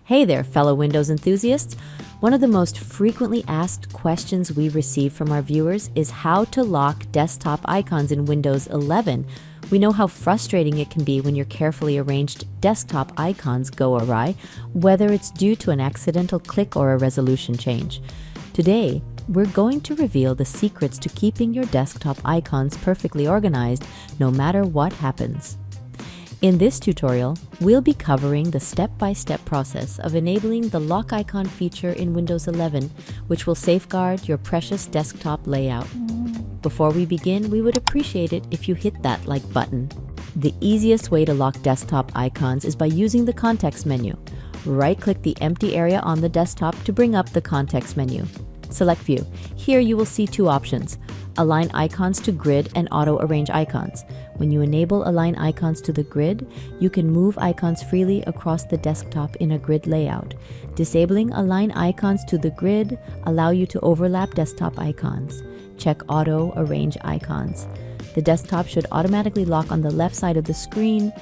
Hey there, fellow Windows enthusiasts. One of the most frequently asked questions we receive from our viewers is how to lock desktop icons in Windows 11. We know how frustrating it can be when your carefully arranged desktop icons go awry, whether it's due to an accidental click or a resolution change. Today, we're going to reveal the secrets to keeping your desktop icons perfectly organized, no matter what happens. In this tutorial, we'll be covering the step-by-step process of enabling the lock icon feature in Windows 11, which will safeguard your precious desktop layout. Before we begin, we would appreciate it if you hit that like button. The easiest way to lock desktop icons is by using the context menu. Right-click the empty area on the desktop to bring up the context menu. Select View. Here you will see two options: Align icons to grid and auto-arrange icons. When you enable Align icons to the grid, you can move icons freely across the desktop in a grid layout. Disabling Align icons to the grid allow you to overlap desktop icons. Check Auto-arrange icons. The desktop should automatically lock on the left side of the screen.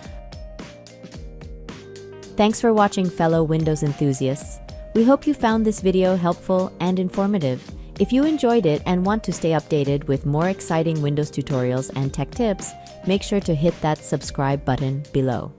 Thanks for watching, fellow Windows enthusiasts. We hope you found this video helpful and informative. If you enjoyed it and want to stay updated with more exciting Windows tutorials and tech tips, make sure to hit that subscribe button below.